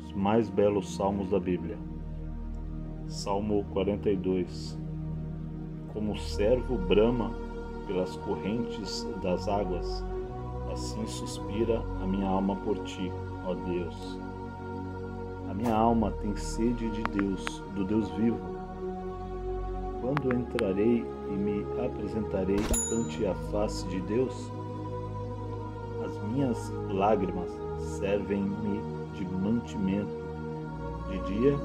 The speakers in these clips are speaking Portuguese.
os mais belos salmos da Bíblia. Salmo 42. Como o servo brama pelas correntes das águas, assim suspira a minha alma por ti, ó Deus. A minha alma tem sede de Deus, do Deus vivo. Quando entrarei e me apresentarei ante a face de Deus, as minhas lágrimas servem-me de mantimento de dia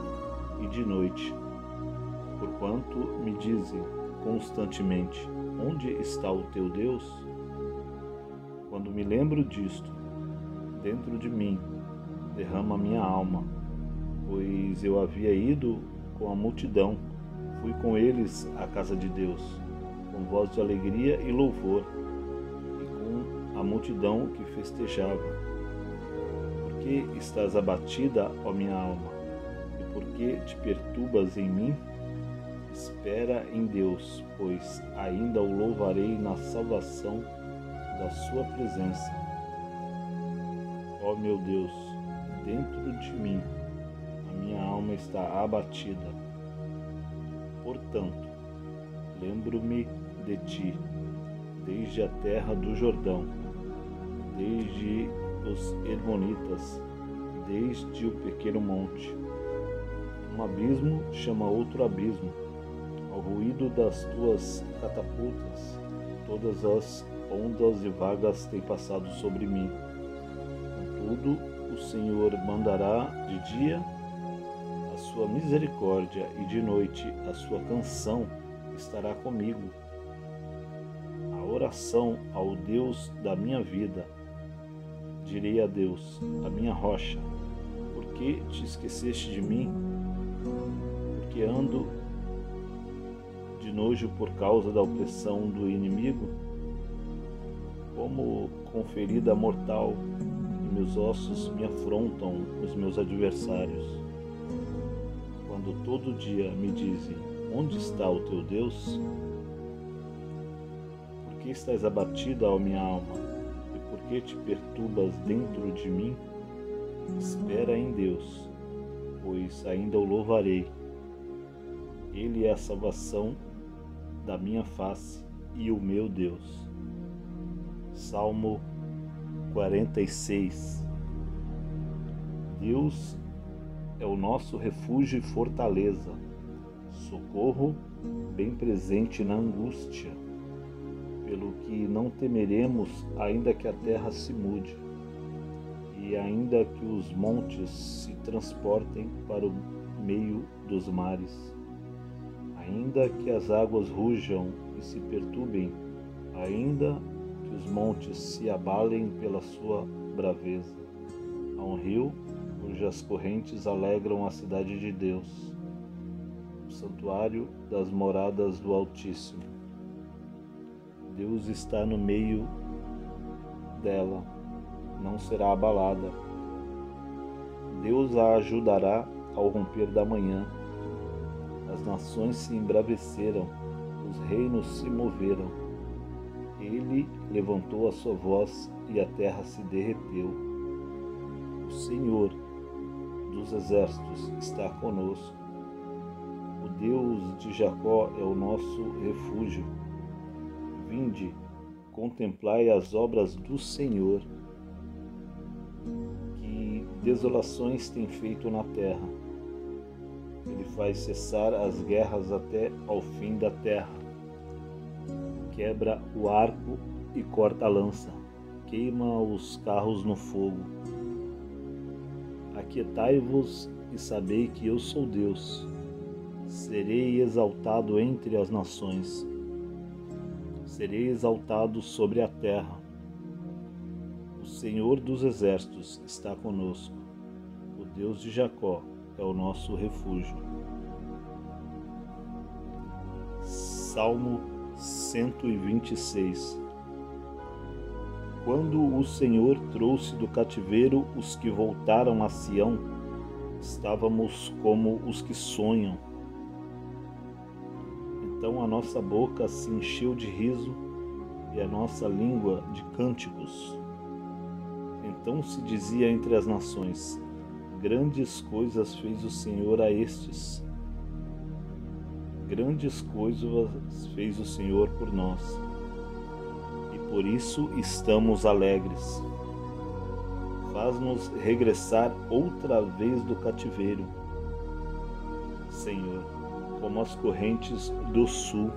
e de noite, porquanto me dizem constantemente: onde está o teu Deus? Quando me lembro disto, dentro de mim derrama minha alma, pois eu havia ido com a multidão, fui com eles à casa de Deus, com voz de alegria e louvor, e com a multidão que festejava. Por que estás abatida, ó minha alma? E por que te perturbas em mim? Espera em Deus, pois ainda o louvarei na salvação da sua presença. Ó meu Deus, dentro de mim a minha alma está abatida. Portanto, lembro-me de ti, desde a terra do Jordão, desde os Hermonitas, desde o pequeno monte. Um abismo chama outro abismo, ao ruído das tuas catapultas, todas as ondas e vagas têm passado sobre mim. Contudo, o Senhor mandará de dia a sua misericórdia e de noite a sua canção estará comigo. A oração ao Deus da minha vida. Direi a Deus, a minha rocha: por que te esqueceste de mim? Porque ando de nojo por causa da opressão do inimigo? Como com ferida mortal, e meus ossos me afrontam os meus adversários. Quando todo dia me dizem: onde está o teu Deus? Por que estás abatida, ó minha alma? E por que te perturbas dentro de mim? Espera em Deus, pois ainda o louvarei. Ele é a salvação da minha face e o meu Deus. Salmo 46. Deus é o nosso refúgio e fortaleza, socorro bem presente na angústia, pelo que não temeremos, ainda que a terra se mude, e ainda que os montes se transportem para o meio dos mares, ainda que as águas rujam e se perturbem, ainda que os montes se abalem pela sua braveza. Há um rio cujas correntes alegram a cidade de Deus, o santuário das moradas do Altíssimo. Deus está no meio dela, não será abalada. Deus a ajudará ao romper da manhã. As nações se embraveceram, os reinos se moveram. Ele levantou a sua voz e a terra se derreteu. O Senhor dos exércitos está conosco. O Deus de Jacó é o nosso refúgio. Vinde, contemplai as obras do Senhor, que desolações tem feito na terra. Ele faz cessar as guerras até ao fim da terra. Quebra o arco e corta a lança, queima os carros no fogo. Aquietai-vos e sabei que eu sou Deus. Serei exaltado entre as nações. Serei exaltado sobre a terra. O Senhor dos exércitos está conosco. O Deus de Jacó é o nosso refúgio. Salmo 126. Quando o Senhor trouxe do cativeiro os que voltaram a Sião, estávamos como os que sonham. Então a nossa boca se encheu de riso e a nossa língua de cânticos. Então se dizia entre as nações: Grandes coisas fez o Senhor a estes. Grandes coisas fez o Senhor por nós, e por isso estamos alegres. Faz-nos regressar outra vez do cativeiro, Senhor, como as correntes do sul.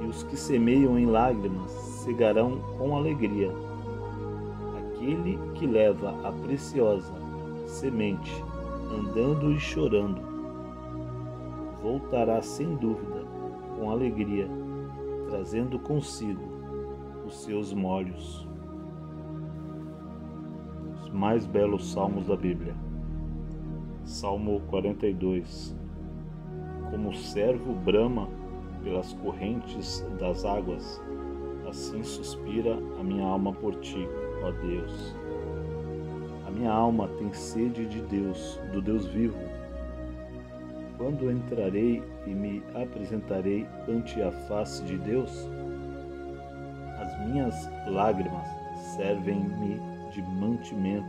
E os que semeiam em lágrimas cegarão com alegria. Aquele que leva a preciosa semente, andando e chorando, voltará sem dúvida com alegria, trazendo consigo os seus molhos. Os mais belos salmos da Bíblia. Salmo 42. Como o servo brama pelas correntes das águas, assim suspira a minha alma por ti, ó Deus. A minha alma tem sede de Deus, do Deus vivo. Quando entrarei e me apresentarei ante a face de Deus? As minhas lágrimas servem-me de mantimento,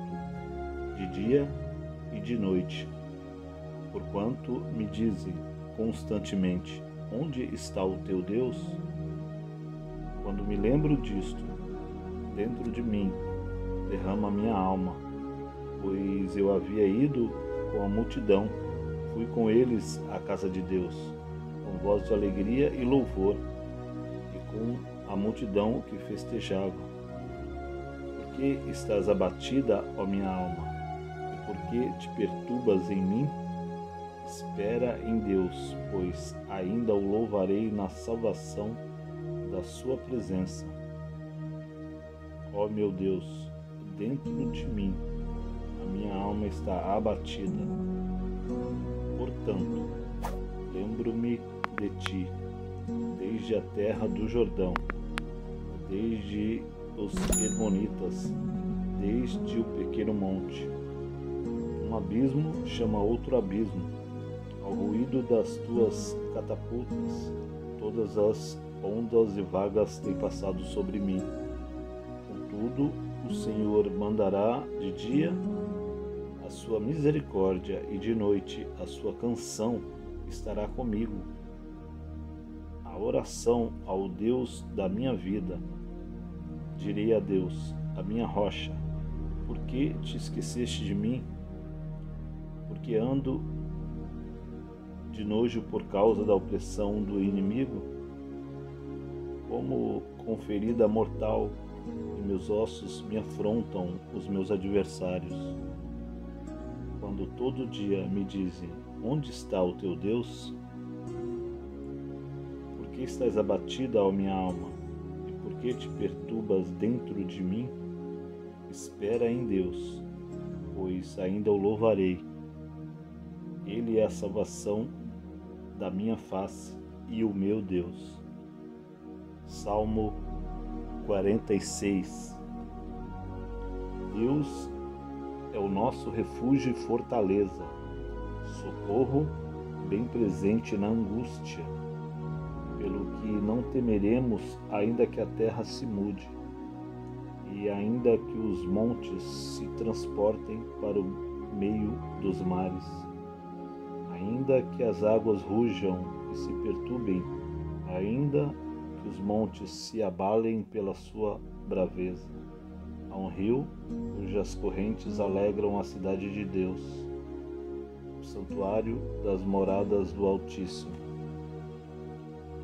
de dia e de noite, porquanto me dizem constantemente: onde está o teu Deus? Quando me lembro disto, dentro de mim derrama minha alma, pois eu havia ido com a multidão, fui com eles à casa de Deus, com voz de alegria e louvor, e com a multidão que festejava. Por que estás abatida, ó minha alma? E por que te perturbas em mim? Espera em Deus, pois ainda o louvarei na salvação da sua presença. Ó meu Deus, dentro de mim a minha alma está abatida. Portanto, lembro-me de ti, desde a terra do Jordão, desde os Hermonitas, desde o pequeno monte. Um abismo chama outro abismo, ao ruído das tuas catapultas, todas as ondas e vagas têm passado sobre mim. Contudo, o Senhor mandará de dia a sua misericórdia, e de noite a sua canção estará comigo. A oração ao Deus da minha vida. Direi a Deus, a minha rocha: por que te esqueceste de mim? Porque ando de nojo por causa da opressão do inimigo? Como com ferida mortal, e meus ossos me afrontam os meus adversários. Quando todo dia me dizem: onde está o teu Deus? Por que estás abatida, ó minha alma? E por que te perturbas dentro de mim? Espera em Deus, pois ainda o louvarei. Ele é a salvação da minha face e o meu Deus. Salmo 46. Deus é o nosso refúgio e fortaleza, socorro bem presente na angústia, pelo que não temeremos, ainda que a terra se mude, e ainda que os montes se transportem para o meio dos mares, ainda que as águas rujam e se perturbem, ainda que os montes se abalem pela sua braveza. Há um rio cujas correntes alegram a cidade de Deus, o santuário das moradas do Altíssimo.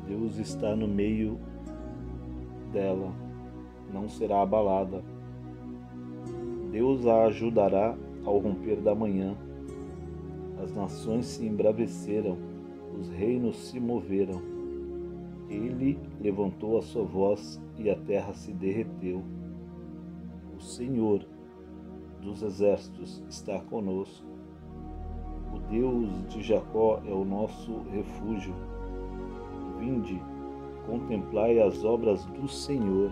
Deus está no meio dela, não será abalada. Deus a ajudará ao romper da manhã. As nações se embraveceram, os reinos se moveram. Ele levantou a sua voz e a terra se derreteu. O Senhor dos exércitos está conosco. O Deus de Jacó é o nosso refúgio. Vinde, contemplai as obras do Senhor,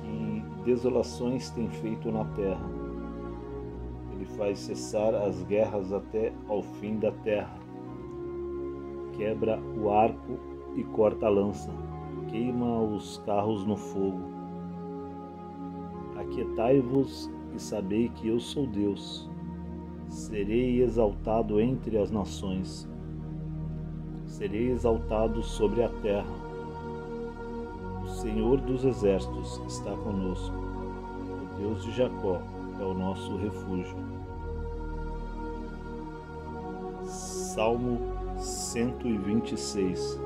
que desolações tem feito na terra. Ele faz cessar as guerras até ao fim da terra. Quebra o arco e corta a lança, queima os carros no fogo. Aquietai-vos e sabei que eu sou Deus. Serei exaltado entre as nações. Serei exaltado sobre a terra. O Senhor dos exércitos está conosco. O Deus de Jacó é o nosso refúgio. Salmo 126.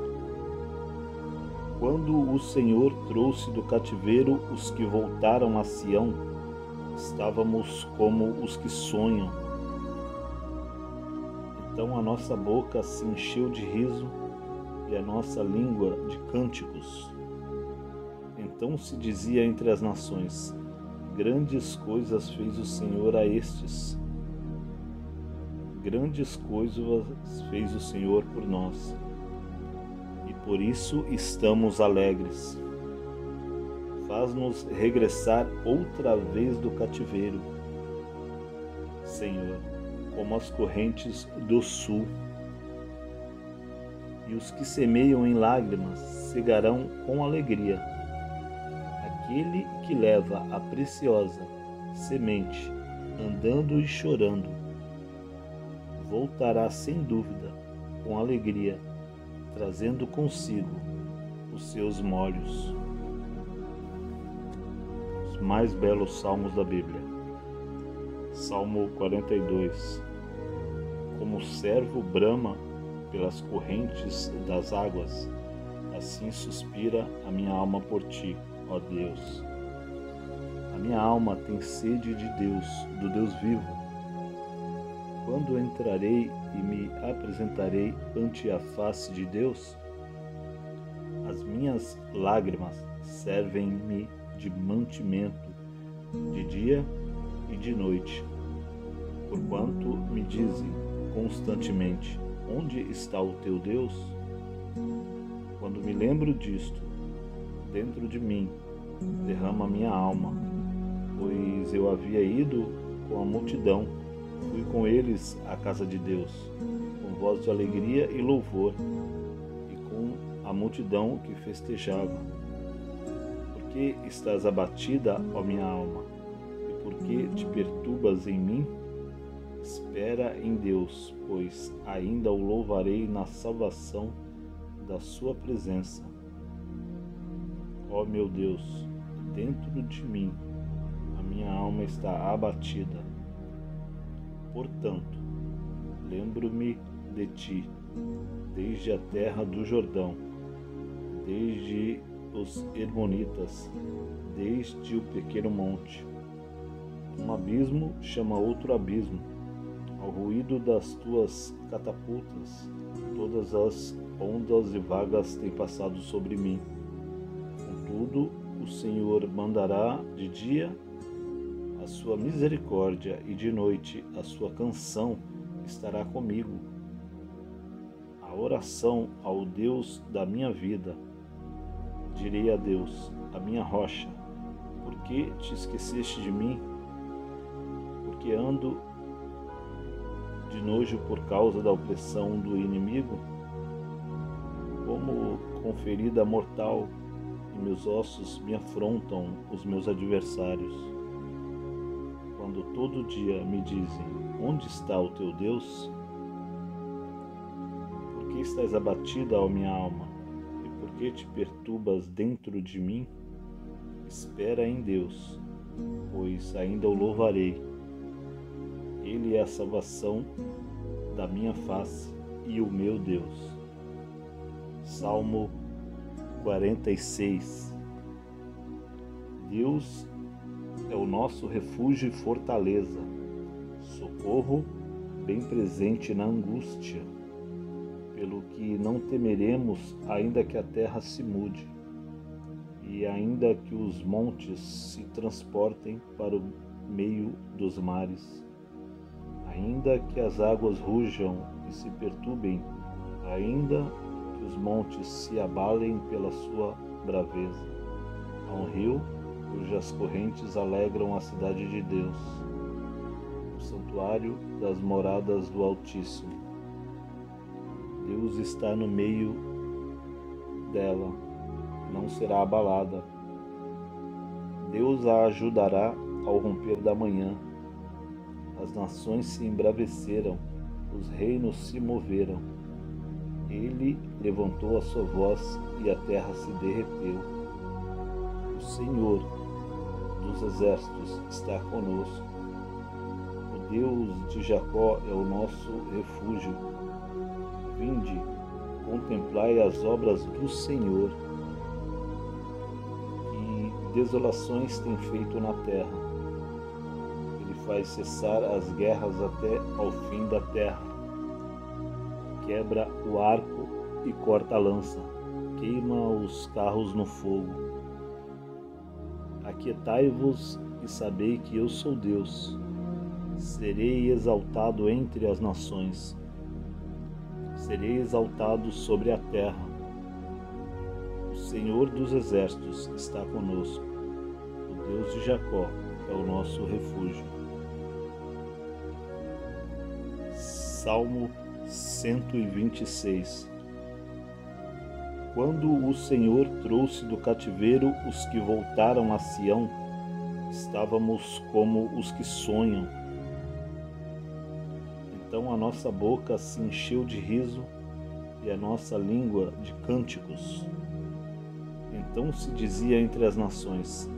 Quando o Senhor trouxe do cativeiro os que voltaram a Sião, estávamos como os que sonham. Então a nossa boca se encheu de riso e a nossa língua de cânticos. Então se dizia entre as nações: grandes coisas fez o Senhor a estes. Grandes coisas fez o Senhor por nós, e por isso estamos alegres. Faz-nos regressar outra vez do cativeiro, Senhor, como as correntes do sul. E os que semeiam em lágrimas cegarão com alegria. Aquele que leva a preciosa semente, andando e chorando, voltará sem dúvida com alegria, trazendo consigo os seus molhos. Os mais belos salmos da Bíblia. Salmo 42. Como o servo brama pelas correntes das águas, assim suspira a minha alma por ti, ó Deus. A minha alma tem sede de Deus, do Deus vivo. Quando entrarei e me apresentarei ante a face de Deus? As minhas lágrimas servem-me de mantimento de dia e de noite, porquanto me dizem constantemente: onde está o teu Deus? Quando me lembro disto, dentro de mim derrama minha alma, pois eu havia ido com a multidão, fui com eles à casa de Deus, com voz de alegria e louvor, e com a multidão que festejava. Por que estás abatida, ó minha alma? E por que te perturbas em mim? Espera em Deus, pois ainda o louvarei na salvação da sua presença. Ó meu Deus, dentro de mim a minha alma está abatida. Portanto, lembro-me de ti, desde a terra do Jordão, desde os Hermonitas, desde o pequeno monte. Um abismo chama outro abismo, ao ruído das tuas catapultas, todas as ondas e vagas têm passado sobre mim. Contudo, o Senhor mandará de dia a sua misericórdia, e de noite a sua canção estará comigo. A oração ao Deus da minha vida. Direi a Deus, a minha rocha: por que te esqueceste de mim? Porque ando de nojo por causa da opressão do inimigo? Como com ferida mortal, e meus ossos me afrontam os meus adversários. Quando todo dia me dizem: onde está o teu Deus? Por que estás abatida, ó minha alma? E por que te perturbas dentro de mim? Espera em Deus, pois ainda o louvarei. Ele é a salvação da minha face e o meu Deus. Salmo 46. Deus é o nosso refúgio e fortaleza, socorro bem presente na angústia, pelo que não temeremos, ainda que a terra se mude, e ainda que os montes se transportem para o meio dos mares, ainda que as águas rujam e se perturbem, ainda que os montes se abalem pela sua braveza. Há um rio cujas correntes alegram a cidade de Deus, o santuário das moradas do Altíssimo. Deus está no meio dela, não será abalada. Deus a ajudará ao romper da manhã. As nações se embraveceram, os reinos se moveram. Ele levantou a sua voz e a terra se derreteu. O Senhor dos exércitos está conosco. O Deus de Jacó é o nosso refúgio. Vinde, contemplai as obras do Senhor, que desolações tem feito na terra. Ele faz cessar as guerras até ao fim da terra. Quebra o arco e corta a lança, queima os carros no fogo. Aquietai-vos e sabei que eu sou Deus. Serei exaltado entre as nações. Serei exaltado sobre a terra. O Senhor dos exércitos está conosco. O Deus de Jacó é o nosso refúgio. Salmo 126. Quando o Senhor trouxe do cativeiro os que voltaram a Sião, estávamos como os que sonham. Então a nossa boca se encheu de riso e a nossa língua de cânticos. Então se dizia entre as nações: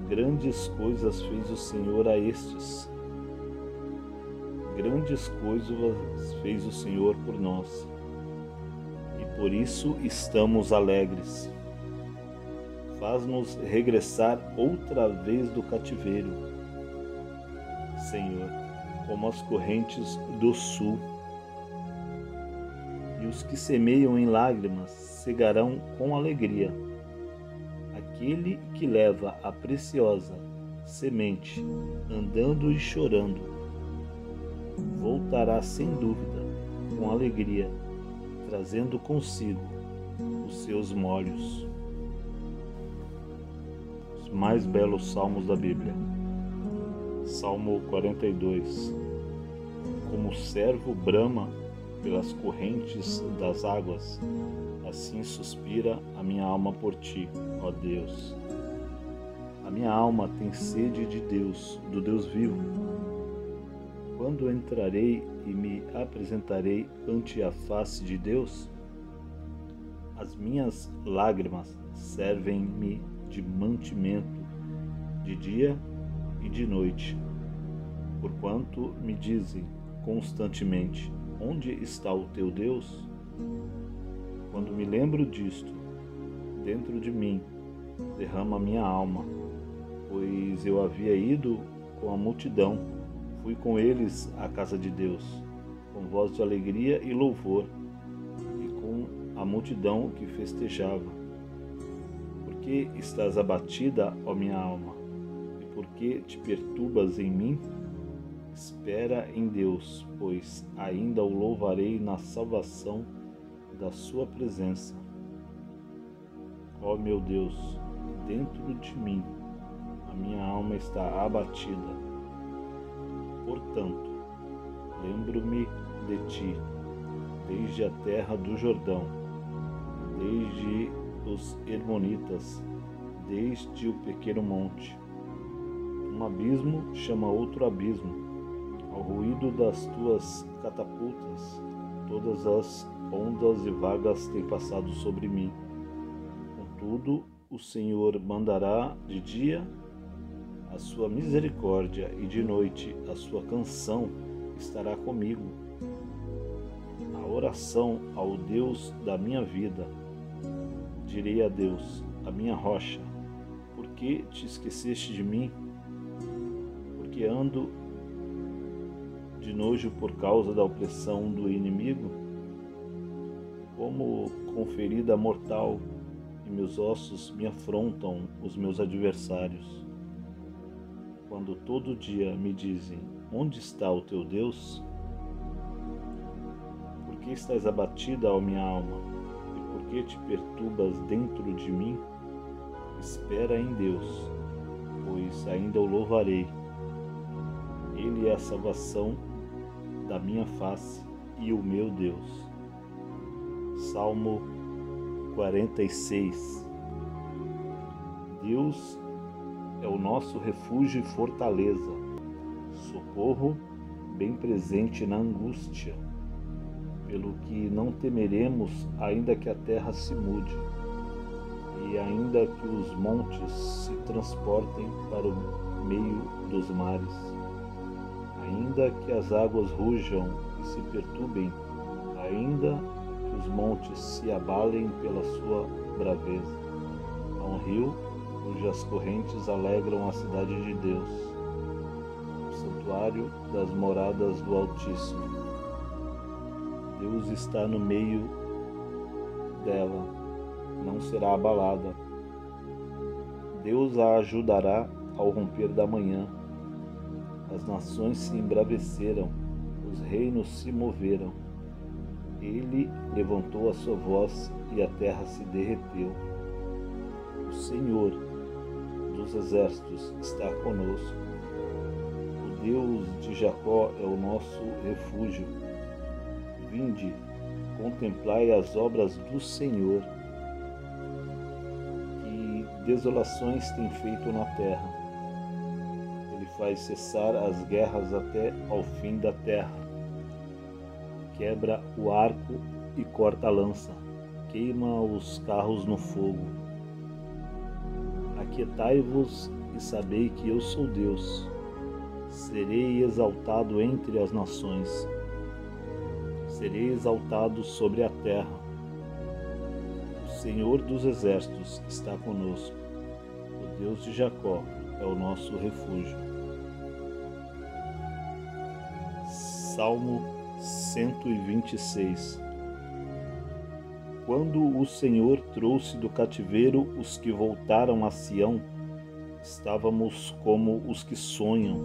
grandes coisas fez o Senhor a estes. Grandes coisas fez o Senhor por nós, e por isso estamos alegres. Faz-nos regressar outra vez do cativeiro, Senhor, como as correntes do sul. E os que semeiam em lágrimas cegarão com alegria. Aquele que leva a preciosa semente, andando e chorando, voltará sem dúvida com alegria, trazendo consigo os seus molhos. Os mais belos salmos da Bíblia. Salmo 42. Como o servo brama pelas correntes das águas, assim suspira a minha alma por ti, ó Deus. A minha alma tem sede de Deus, do Deus vivo. Quando entrarei e me apresentarei ante a face de Deus? As minhas lágrimas servem-me de mantimento de dia e de noite, porquanto me dizem constantemente: onde está o teu Deus? Quando me lembro disto, dentro de mim derrama minha alma, pois eu havia ido com a multidão, fui com eles à casa de Deus, com voz de alegria e louvor, e com a multidão que festejava. Por que estás abatida, ó minha alma? E por que te perturbas em mim? Espera em Deus, pois ainda o louvarei na salvação da sua presença. Ó meu Deus, dentro de mim a minha alma está abatida. Portanto, lembro-me de ti, desde a terra do Jordão, desde os Hermonitas, desde o pequeno monte. Um abismo chama outro abismo, ao ruído das tuas catapultas, todas as ondas e vagas têm passado sobre mim. Contudo, o Senhor mandará de dia a sua misericórdia, e de noite a sua canção estará comigo. A oração ao Deus da minha vida. Direi a Deus, a minha rocha: por que te esqueceste de mim? Porque ando de nojo por causa da opressão do inimigo? Como com ferida mortal, e meus ossos me afrontam os meus adversários. Quando todo dia me dizem: onde está o teu Deus? Por que estás abatida, ó minha alma? E por que te perturbas dentro de mim? Espera em Deus, pois ainda o louvarei. Ele é a salvação da minha face e o meu Deus. Salmo 46. Deus é o nosso refúgio e fortaleza, socorro bem presente na angústia, pelo que não temeremos, ainda que a terra se mude, e ainda que os montes se transportem para o meio dos mares, ainda que as águas rujam e se perturbem, ainda que os montes se abalem pela sua braveza. Há um rio cujas correntes alegram a cidade de Deus, o santuário das moradas do Altíssimo. Deus está no meio dela, não será abalada. Deus a ajudará ao romper da manhã. As nações se embraveceram, os reinos se moveram. Ele levantou a sua voz e a terra se derreteu. O Senhor dos exércitos está conosco. O Deus de Jacó é o nosso refúgio. Vinde, contemplai as obras do Senhor, que desolações tem feito na terra. Ele faz cessar as guerras até ao fim da terra. Quebra o arco e corta a lança, queima os carros no fogo. Aquietai-vos e sabei que eu sou Deus. Serei exaltado entre as nações. Serei exaltado sobre a terra. O Senhor dos exércitos está conosco. O Deus de Jacó é o nosso refúgio. Salmo 126. Quando o Senhor trouxe do cativeiro os que voltaram a Sião, estávamos como os que sonham.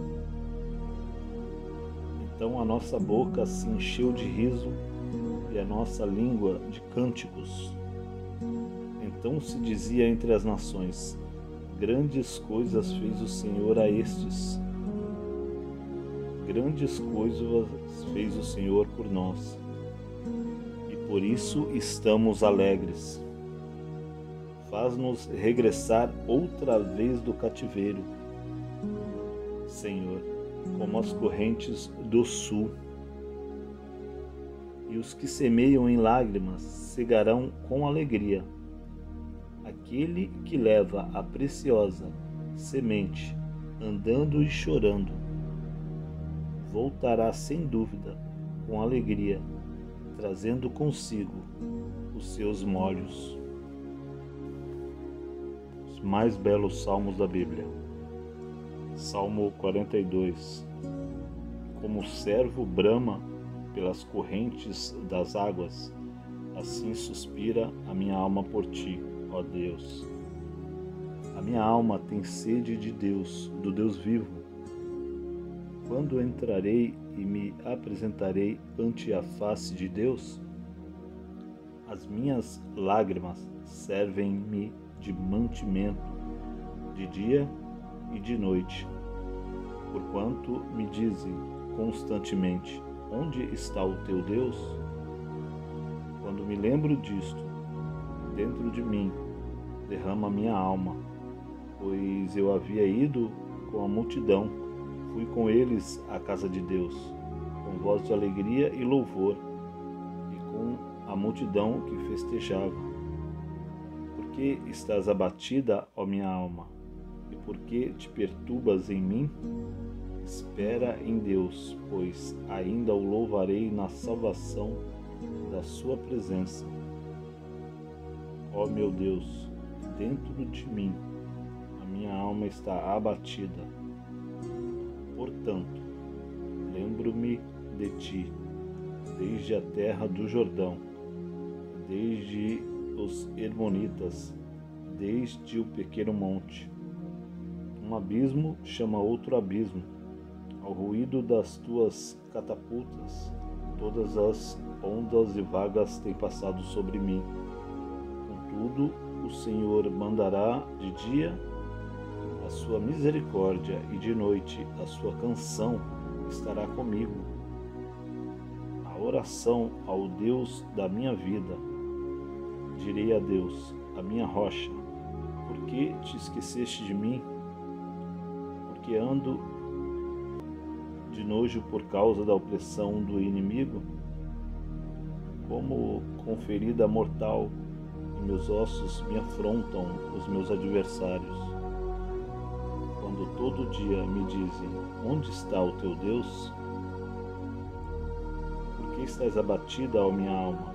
Então a nossa boca se encheu de riso e a nossa língua de cânticos. Então se dizia entre as nações: grandes coisas fez o Senhor a estes. Grandes coisas fez o Senhor por nós, e por isso estamos alegres. Faz-nos regressar outra vez do cativeiro, Senhor, como as correntes do sul. E os que semeiam em lágrimas cegarão com alegria. Aquele que leva a preciosa semente, andando e chorando, voltará sem dúvida com alegria, trazendo consigo os seus molhos. Os mais belos salmos da Bíblia. Salmo 42. Como o servo brama pelas correntes das águas, assim suspira a minha alma por ti, ó Deus. A minha alma tem sede de Deus, do Deus vivo. Quando entrarei e me apresentarei ante a face de Deus? As minhas lágrimas servem-me de mantimento, de dia e de noite, porquanto me dizem constantemente: onde está o teu Deus? Quando me lembro disto, dentro de mim derrama minha alma, pois eu havia ido com a multidão, fui com eles à casa de Deus, com voz de alegria e louvor, e com a multidão que festejava. Por que estás abatida, ó minha alma? E por que te perturbas em mim? Espera em Deus, pois ainda o louvarei na salvação da sua presença. Ó meu Deus, dentro de mim a minha alma está abatida. Portanto, lembro-me de ti, desde a terra do Jordão, desde os Hermonitas, desde o pequeno monte. Um abismo chama outro abismo, ao ruído das tuas catapultas, todas as ondas e vagas têm passado sobre mim. Contudo, o Senhor mandará de dia a sua misericórdia, e de noite a sua canção estará comigo. A oração ao Deus da minha vida. Direi a Deus, a minha rocha: por que te esqueceste de mim? porque ando de nojo por causa da opressão do inimigo? Como com ferida mortal em meus ossos me afrontam os meus adversários. Quando todo dia me dizem: onde está o teu Deus? Por que estás abatida, ó minha alma?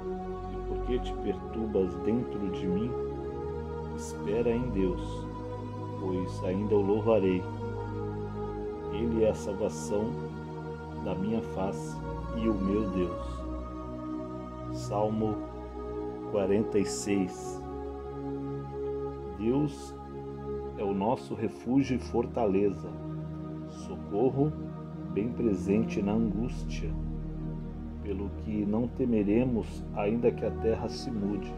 E por que te perturbas dentro de mim? Espera em Deus, pois ainda o louvarei. Ele é a salvação da minha face e o meu Deus. Salmo 46. Deus é o nosso refúgio e fortaleza, socorro bem presente na angústia, pelo que não temeremos, ainda que a terra se mude,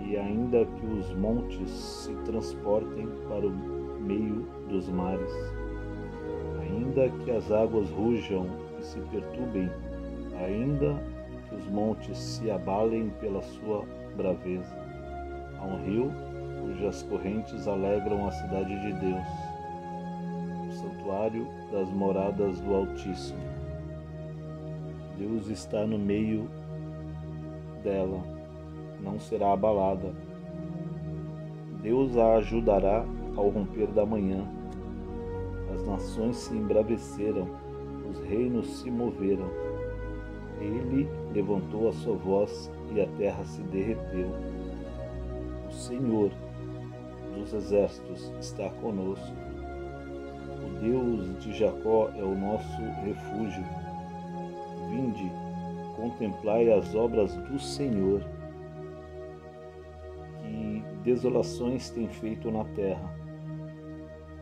e ainda que os montes se transportem para o meio dos mares, ainda que as águas rujam e se perturbem, ainda que os montes se abalem pela sua braveza. Há um rio cujas correntes alegram a cidade de Deus, o santuário das moradas do Altíssimo. Deus está no meio dela, não será abalada. Deus a ajudará ao romper da manhã. As nações se embraveceram, os reinos se moveram. Ele levantou a sua voz e a terra se derreteu. O Senhor dos exércitos está conosco. O Deus de Jacó é o nosso refúgio. Vinde, contemplai as obras do Senhor, que desolações tem feito na terra.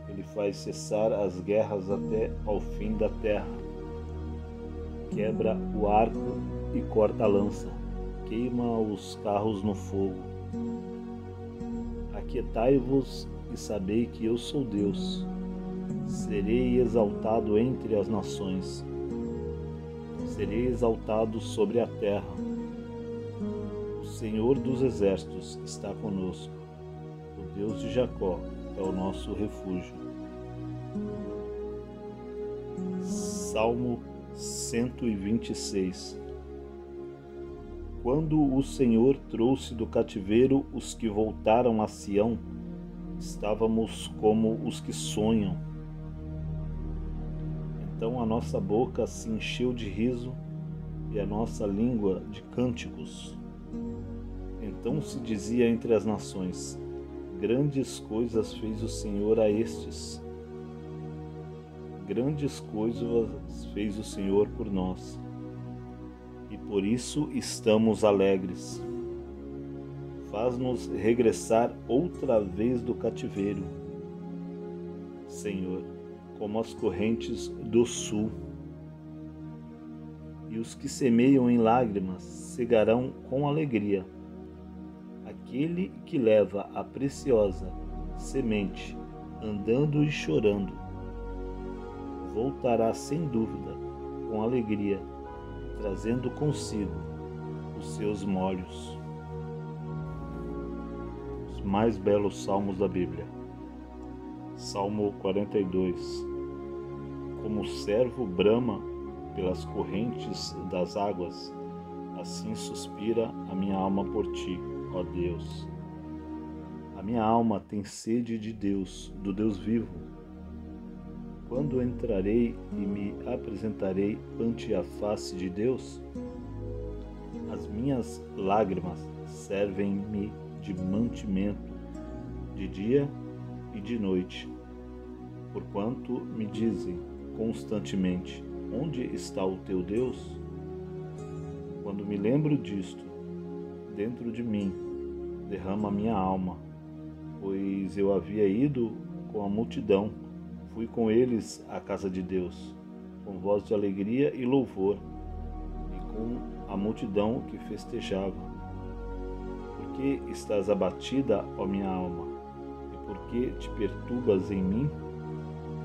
Ele faz cessar as guerras até ao fim da terra. Quebra o arco e corta a lança, queima os carros no fogo. Aquietai-vos e sabei que eu sou Deus. Serei exaltado entre as nações. Serei exaltado sobre a terra. O Senhor dos exércitos está conosco. O Deus de Jacó é o nosso refúgio. Salmo 126. Quando o Senhor trouxe do cativeiro os que voltaram a Sião, estávamos como os que sonham. Então a nossa boca se encheu de riso e a nossa língua de cânticos. Então se dizia entre as nações: grandes coisas fez o Senhor a estes. Grandes coisas fez o Senhor por nós, e por isso estamos alegres. Faz-nos regressar outra vez do cativeiro, Senhor, como as correntes do sul. E os que semeiam em lágrimas cegarão com alegria. Aquele que leva a preciosa semente, andando e chorando, voltará sem dúvida com alegria, trazendo consigo os seus molhos. Os mais belos salmos da Bíblia. Salmo 42. Como o servo brama pelas correntes das águas, assim suspira a minha alma por ti, ó Deus. A minha alma tem sede de Deus, do Deus vivo. Quando entrarei e me apresentarei ante a face de Deus? As minhas lágrimas servem-me de mantimento, de dia e de noite, porquanto me dizem constantemente: onde está o teu Deus? Quando me lembro disto, dentro de mim derrama minha alma, pois eu havia ido com a multidão, fui com eles à casa de Deus, com voz de alegria e louvor, e com a multidão que festejava. Por que estás abatida, ó minha alma? E por que te perturbas em mim?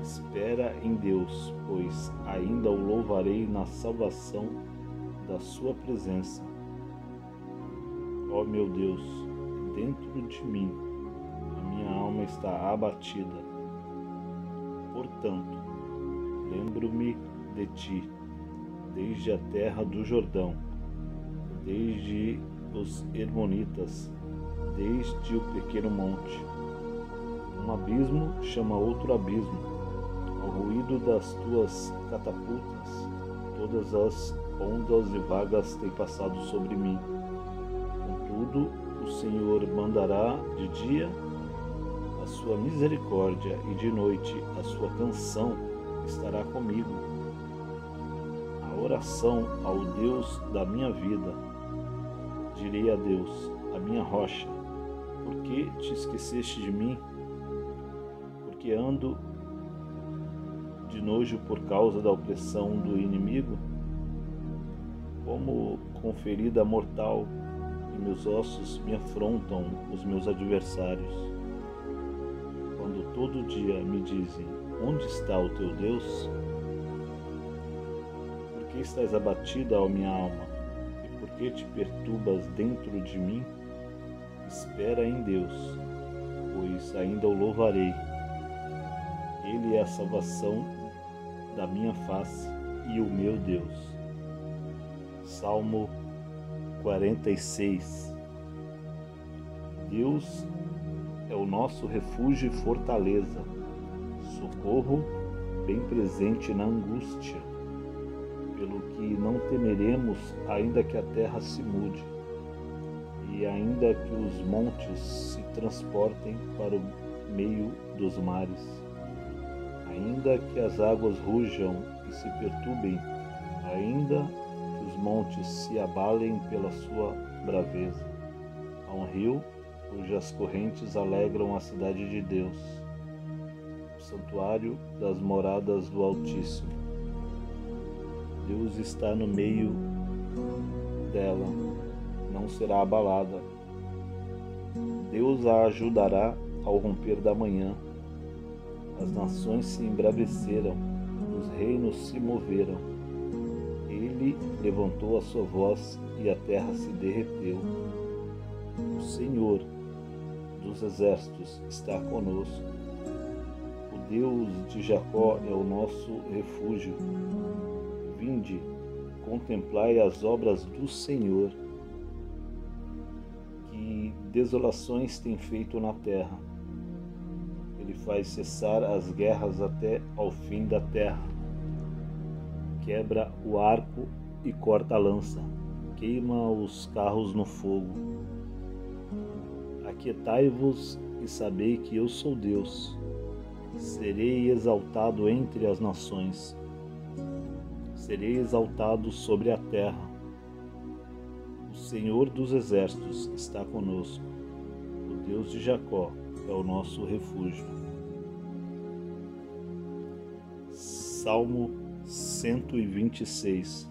Espera em Deus, pois ainda o louvarei na salvação da sua presença. Ó meu Deus, dentro de mim a minha alma está abatida. Portanto, lembro-me de ti, desde a terra do Jordão, desde os Hermonitas, desde o pequeno monte. Um abismo chama outro abismo, ao ruído das tuas catapultas, todas as ondas e vagas têm passado sobre mim. Contudo, o Senhor mandará de dia a sua misericórdia e de noite a sua canção estará comigo. A oração ao Deus da minha vida. Direi a Deus, a minha rocha, por que te esqueceste de mim? Porque ando de nojo por causa da opressão do inimigo? Como com ferida mortal, e meus ossos me afrontam os meus adversários. Quando todo dia me dizem, onde está o teu Deus? Por que estás abatida, ó minha alma? E por que te perturbas dentro de mim? Espera em Deus, pois ainda o louvarei. Ele é a salvação da minha face e o meu Deus. Salmo 46. Deus é o nosso refúgio e fortaleza, socorro bem presente na angústia, pelo que não temeremos, ainda que a terra se mude, e ainda que os montes se transportem para o meio dos mares, ainda que as águas rujam e se perturbem, ainda que os montes se abalem pela sua braveza. Há um rio cujas correntes alegram a cidade de Deus, o santuário das moradas do Altíssimo. Deus está no meio dela, não será abalada. Deus a ajudará ao romper da manhã. As nações se embraveceram, os reinos se moveram. Ele levantou a sua voz e a terra se derreteu. O Senhor dos exércitos está conosco. O Deus de Jacó é o nosso refúgio. Vinde, contemplai as obras do Senhor, que desolações tem feito na terra. Ele faz cessar as guerras até ao fim da terra. Quebra o arco e corta a lança. Queima os carros no fogo. Aquietai-vos e sabei que eu sou Deus. Serei exaltado entre as nações. Serei exaltado sobre a terra. O Senhor dos exércitos está conosco. O Deus de Jacó é o nosso refúgio. Salmo 126.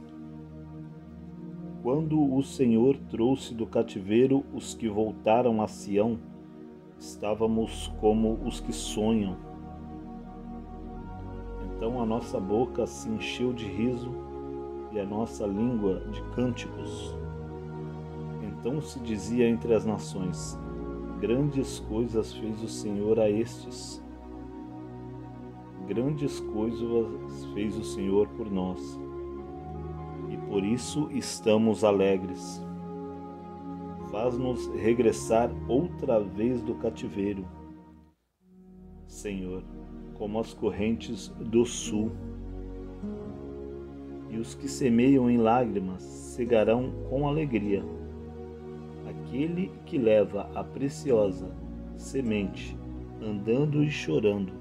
Quando o Senhor trouxe do cativeiro os que voltaram a Sião, estávamos como os que sonham. Então a nossa boca se encheu de riso e a nossa língua de cânticos. Então se dizia entre as nações, grandes coisas fez o Senhor a estes. Grandes coisas fez o Senhor por nós. E por isso estamos alegres. Faz-nos regressar outra vez do cativeiro, Senhor, como as correntes do sul. E os que semeiam em lágrimas cegarão com alegria. Aquele que leva a preciosa semente, andando e chorando,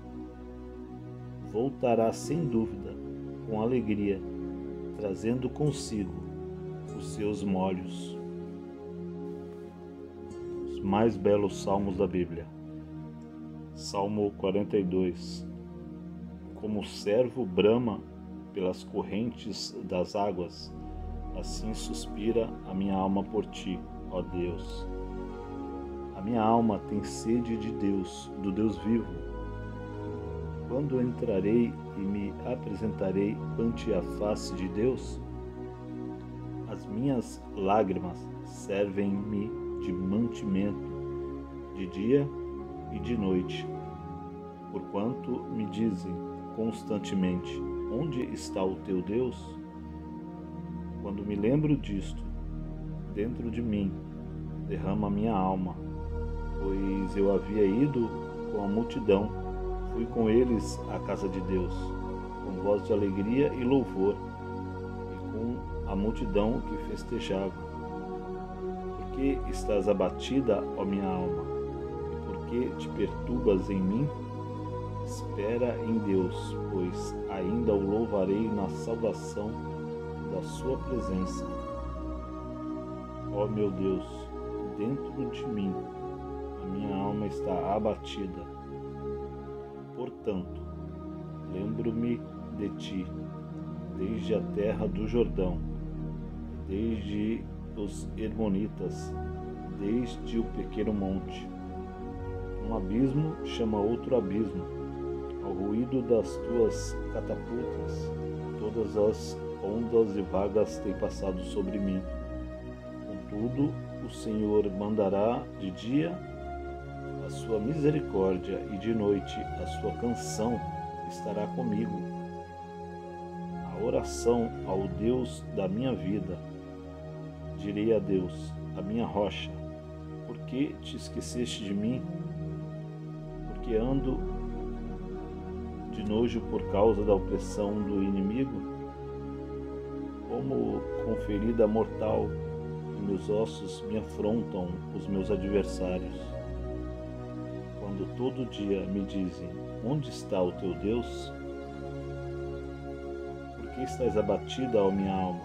voltará sem dúvida com alegria, trazendo consigo os seus molhos. Os mais belos salmos da Bíblia. Salmo 42. Como o servo brama pelas correntes das águas, assim suspira a minha alma por ti, ó Deus. A minha alma tem sede de Deus, do Deus vivo. Quando entrarei e me apresentarei ante a face de Deus? As minhas lágrimas servem-me de mantimento, de dia e de noite. Porquanto me dizem, constantemente: onde está o teu Deus? Quando me lembro disto, dentro de mim derrama minha alma, pois eu havia ido com a multidão, fui com eles à casa de Deus, com voz de alegria e louvor, e com a multidão que festejava. Por que estás abatida, ó minha alma? E por que te perturbas em mim? Espera em Deus, pois ainda o louvarei na salvação da sua presença. Ó meu Deus, dentro de mim a minha alma está abatida. Portanto, lembro-me de ti, desde a terra do Jordão, desde os Hermonitas, desde o pequeno monte. Um abismo chama outro abismo, ao ruído das tuas catapultas, todas as ondas e vagas têm passado sobre mim. Contudo, o Senhor mandará de dia a sua misericórdia e de noite a sua canção estará comigo. A oração ao Deus da minha vida. Direi a Deus, a minha rocha: por que te esqueceste de mim? Porque ando de nojo por causa da opressão do inimigo? Como com ferida mortal, em meus ossos me afrontam os meus adversários. Quando todo dia me dizem: onde está o teu Deus? Por que estás abatida, ó minha alma?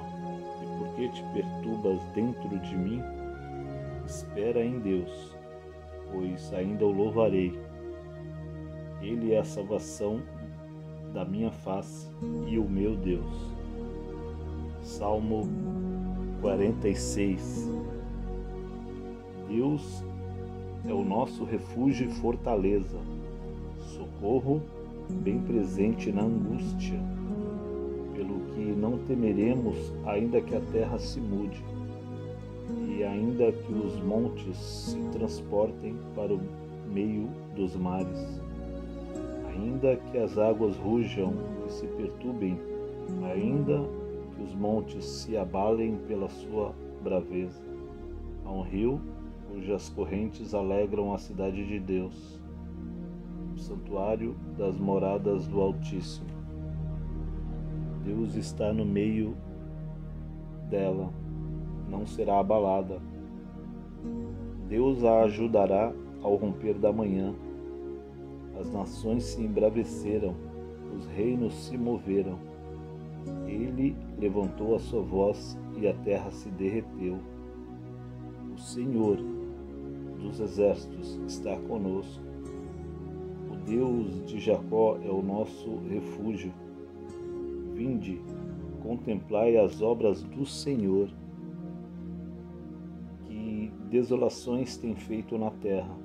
E por que te perturbas dentro de mim? Espera em Deus, pois ainda o louvarei. Ele é a salvação da minha face e o meu Deus. Salmo 46. Deus é o nosso refúgio e fortaleza, socorro bem presente na angústia, pelo que não temeremos, ainda que a terra se mude, e ainda que os montes se transportem para o meio dos mares, ainda que as águas rujam e se perturbem, ainda que os montes se abalem pela sua braveza. Há um rio cujas correntes alegram a cidade de Deus, o santuário das moradas do Altíssimo. Deus está no meio dela, não será abalada. Deus a ajudará ao romper da manhã. As nações se embraveceram, os reinos se moveram. Ele levantou a sua voz e a terra se derreteu. O Senhor dos exércitos está conosco. O Deus de Jacó é o nosso refúgio. Vinde, contemplai as obras do Senhor, que desolações tem feito na terra.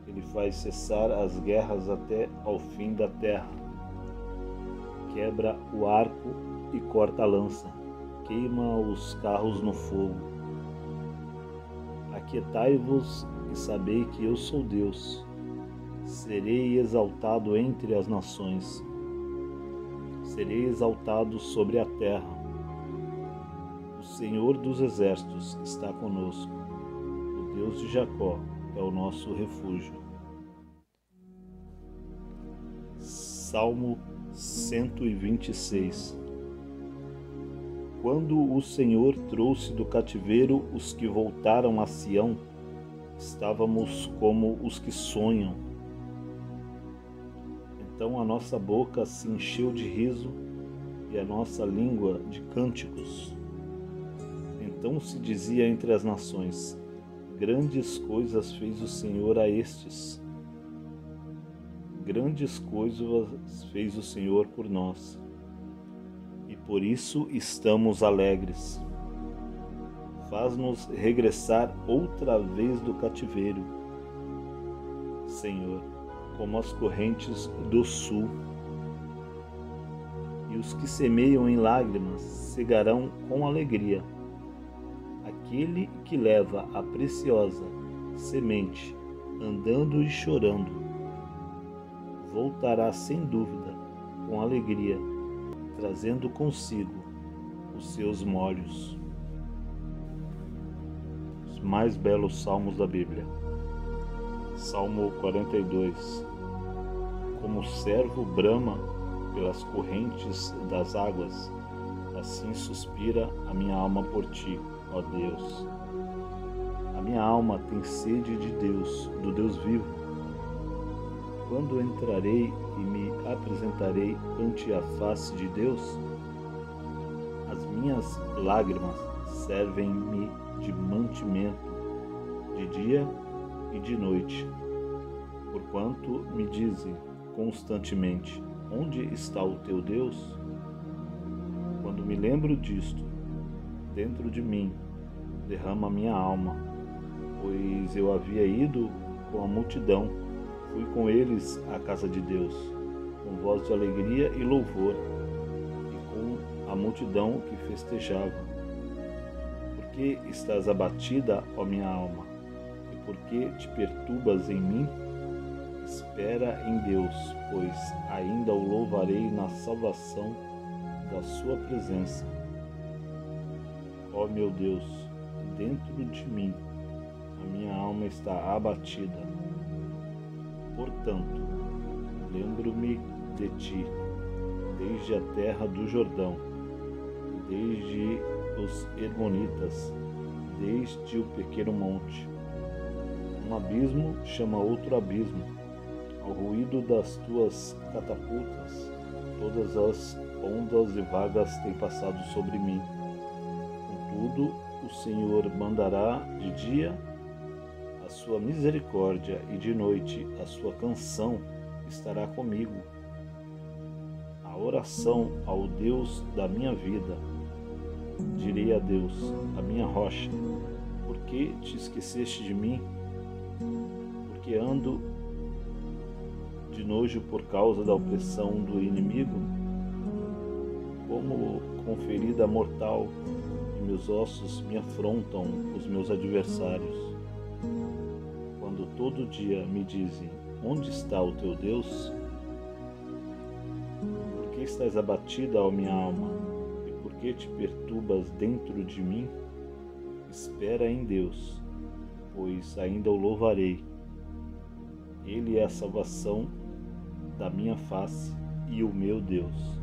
Ele faz cessar as guerras até ao fim da terra. Quebra o arco e corta a lança, queima os carros no fogo. Aquietai-vos e sabei que eu sou Deus. Serei exaltado entre as nações. Serei exaltado sobre a terra. O Senhor dos exércitos está conosco. O Deus de Jacó é o nosso refúgio. Salmo 126. Quando o Senhor trouxe do cativeiro os que voltaram a Sião, estávamos como os que sonham. Então a nossa boca se encheu de riso e a nossa língua de cânticos. Então se dizia entre as nações: grandes coisas fez o Senhor a estes. Grandes coisas fez o Senhor por nós, e por isso estamos alegres. Faz-nos regressar outra vez do cativeiro, Senhor, como as correntes do sul. E os que semeiam em lágrimas cegarão com alegria. Aquele que leva a preciosa semente, andando e chorando, voltará sem dúvida com alegria, trazendo consigo os seus molhos. Os mais belos salmos da Bíblia. Salmo 42. Como o servo brama pelas correntes das águas, assim suspira a minha alma por ti, ó Deus. A minha alma tem sede de Deus, do Deus vivo. Quando entrarei e me apresentarei ante a face de Deus, as minhas lágrimas servem-me de mantimento de dia e de noite, porquanto me dizem constantemente: onde está o teu Deus? Quando me lembro disto, dentro de mim derrama minha alma, pois eu havia ido com a multidão, fui com eles à casa de Deus, com voz de alegria e louvor, e com a multidão que festejava. Por que estás abatida, ó minha alma? E por que te perturbas em mim? Espera em Deus, pois ainda o louvarei na salvação da sua presença. Ó meu Deus, dentro de mim a minha alma está abatida. Portanto, lembro-me de ti, desde a terra do Jordão, desde os Hermonitas, desde o pequeno monte. Um abismo chama outro abismo, ao ruído das tuas catapultas, todas as ondas e vagas têm passado sobre mim. Contudo, o Senhor mandará de dia a sua misericórdia, e de noite a sua canção estará comigo. A oração ao Deus da minha vida. Direi a Deus, a minha rocha: por que te esqueceste de mim? Porque ando de nojo por causa da opressão do inimigo? Como com ferida mortal, e meus ossos me afrontam os meus adversários. Quando todo dia me dizem: onde está o teu Deus? Por que estás abatida, ó minha alma? E por que te perturbas dentro de mim? Espera em Deus, pois ainda o louvarei. Ele é a salvação da minha face e o meu Deus.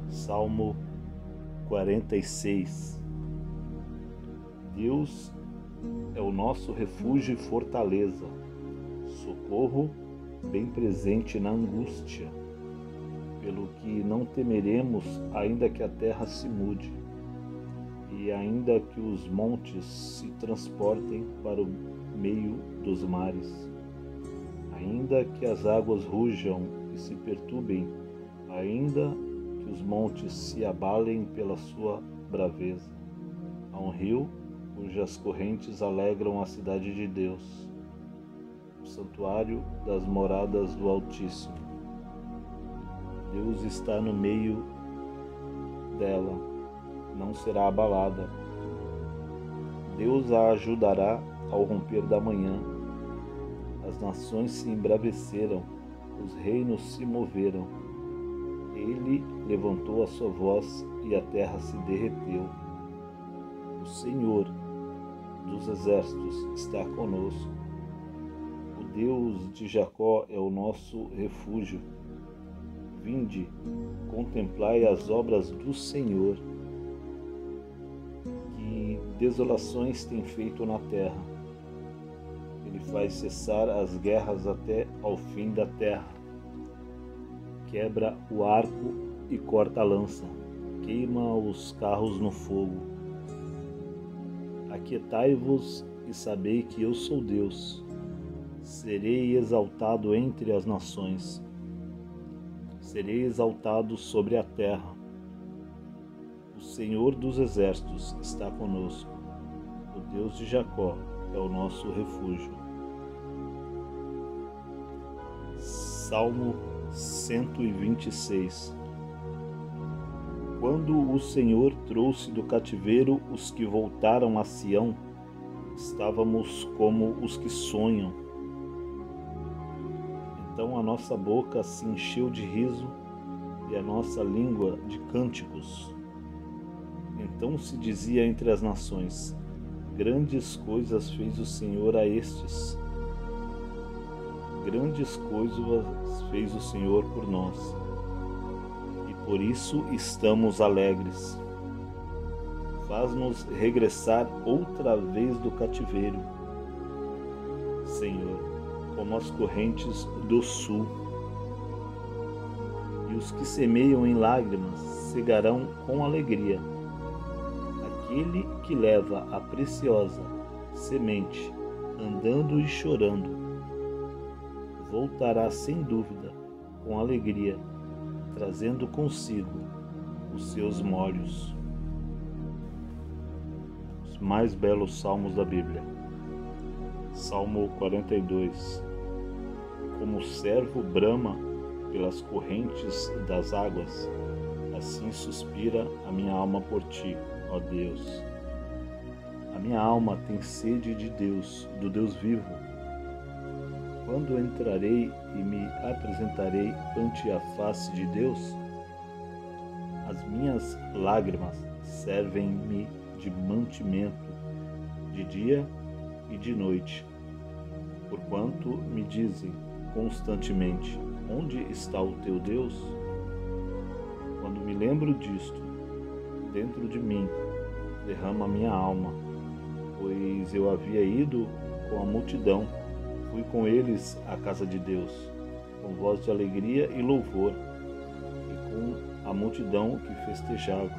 Salmo 46. Deus é o nosso refúgio e fortaleza, socorro bem presente na angústia, pelo que não temeremos, ainda que a terra se mude, e ainda que os montes se transportem para o meio dos mares, ainda que as águas rujam e se perturbem, ainda que os montes se abalem pela sua braveza. Há um rio cujas correntes alegram a cidade de Deus, o santuário das moradas do Altíssimo. Deus está no meio dela, não será abalada. Deus a ajudará ao romper da manhã. As nações se embraveceram, os reinos se moveram. Ele levantou a sua voz e a terra se derreteu. O Senhor dos exércitos está conosco. O Deus de Jacó é o nosso refúgio. Vinde, contemplai as obras do Senhor, que desolações tem feito na terra. Ele faz cessar as guerras até ao fim da terra. Quebra o arco e corta a lança, queima os carros no fogo. Aquietai-vos e sabei que eu sou Deus. Serei exaltado entre as nações. Serei exaltado sobre a terra. O Senhor dos exércitos está conosco. O Deus de Jacó é o nosso refúgio. Salmo 126. Quando o Senhor trouxe do cativeiro os que voltaram a Sião, estávamos como os que sonham. Então a nossa boca se encheu de riso e a nossa língua de cânticos. Então se dizia entre as nações: grandes coisas fez o Senhor a estes. Grandes coisas fez o Senhor por nós, e por isso estamos alegres. Faz-nos regressar outra vez do cativeiro, Senhor, como as correntes do sul. E os que semeiam em lágrimas cegarão com alegria. Aquele que leva a preciosa semente, andando e chorando, voltará sem dúvida com alegria, trazendo consigo os seus molhos. Os mais belos salmos da Bíblia. Salmo 42. Como o servo brama pelas correntes das águas, assim suspira a minha alma por ti, ó Deus. A minha alma tem sede de Deus, do Deus vivo. Quando entrarei e me apresentarei ante a face de Deus, as minhas lágrimas servem-me de mantimento de dia e de noite, porquanto me dizem constantemente: onde está o teu Deus? Quando me lembro disto, dentro de mim derrama minha alma, pois eu havia ido com a multidão, fui com eles à casa de Deus, com voz de alegria e louvor, e com a multidão que festejava.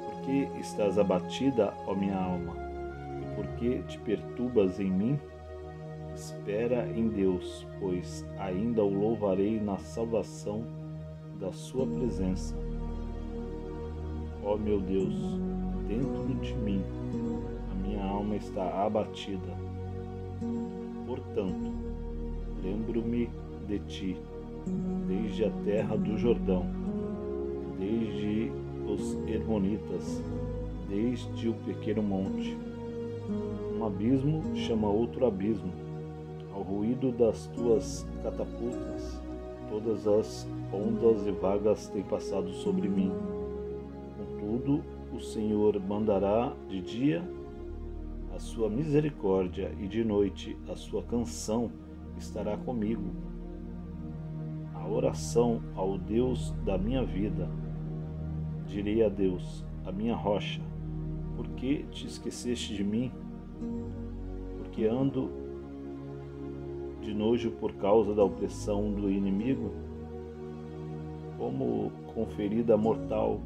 Por que estás abatida, ó minha alma? E por que te perturbas em mim? Espera em Deus, pois ainda o louvarei na salvação da sua presença. Ó meu Deus, dentro de mim a minha alma está abatida. Portanto, lembro-me de ti, desde a terra do Jordão, desde os Hermonitas, desde o pequeno monte. Um abismo chama outro abismo. Ao ruído das tuas catapultas, todas as ondas e vagas têm passado sobre mim. Contudo, o Senhor mandará de dia a sua misericórdia, e de noite a sua canção estará comigo. A oração ao Deus da minha vida. Direi a Deus, a minha rocha: por que te esqueceste de mim? Porque ando de nojo por causa da opressão do inimigo? Como com ferida mortal,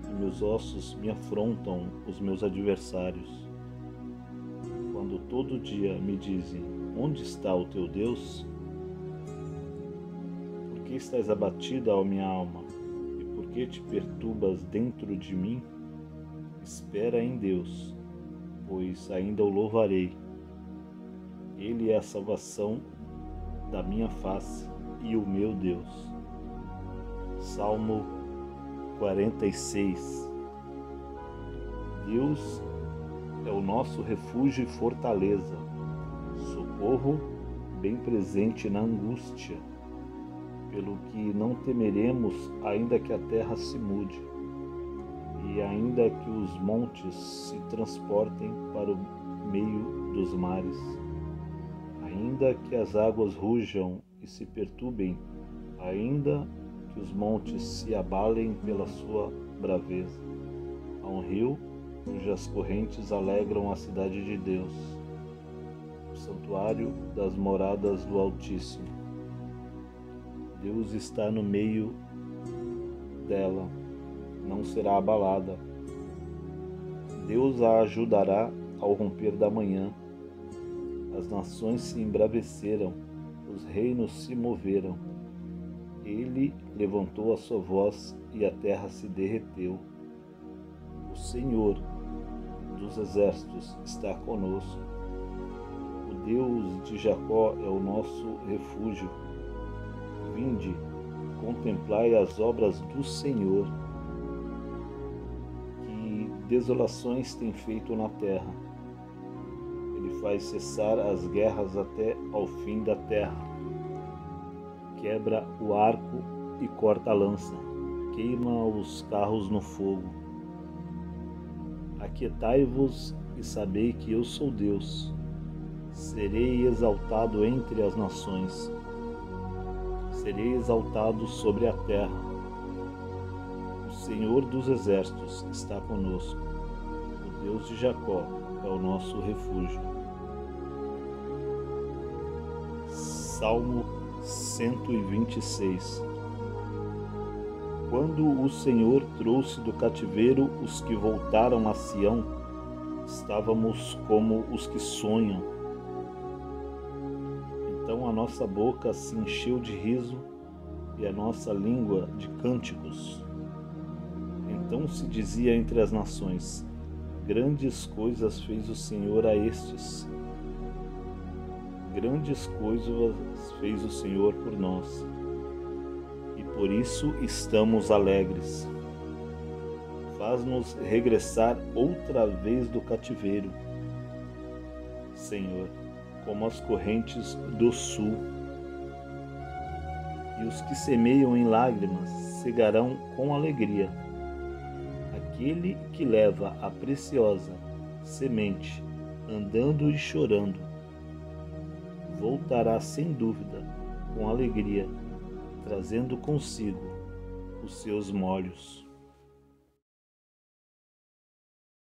e meus ossos me afrontam os meus adversários. Quando todo dia me dizem: onde está o teu Deus? Por que estás abatida, ó minha alma? E por que te perturbas dentro de mim? Espera em Deus, pois ainda o louvarei. Ele é a salvação da minha face e o meu Deus. Salmo 46. Deus é o nosso refúgio e fortaleza, socorro bem presente na angústia, pelo que não temeremos, ainda que a terra se mude, e ainda que os montes se transportem para o meio dos mares, ainda que as águas rujam e se perturbem, ainda que os montes se abalem pela sua braveza. Há um rio cujas correntes alegram a cidade de Deus, o santuário das moradas do Altíssimo. Deus está no meio dela, não será abalada. Deus a ajudará ao romper da manhã. As nações se embraveceram, os reinos se moveram. Ele levantou a sua voz e a terra se derreteu. O Senhor dos exércitos está conosco. O Deus de Jacó é o nosso refúgio. Vinde, contemplai as obras do Senhor, que desolações tem feito na terra. Ele faz cessar as guerras até ao fim da terra. Quebra o arco e corta a lança, queima os carros no fogo. Aquietai-vos e sabei que eu sou Deus. Serei exaltado entre as nações. Serei exaltado sobre a terra. O Senhor dos exércitos está conosco. O Deus de Jacó é o nosso refúgio. Salmo 126. Quando o Senhor trouxe do cativeiro os que voltaram a Sião, estávamos como os que sonham. Então a nossa boca se encheu de riso e a nossa língua de cânticos. Então se dizia entre as nações: grandes coisas fez o Senhor a estes. Grandes coisas fez o Senhor por nós, e por isso estamos alegres. Faz-nos regressar outra vez do cativeiro, Senhor, como as correntes do sul. E os que semeiam em lágrimas cegarão com alegria. Aquele que leva a preciosa semente, andando e chorando, voltará sem dúvida com alegria, trazendo consigo os seus molhos.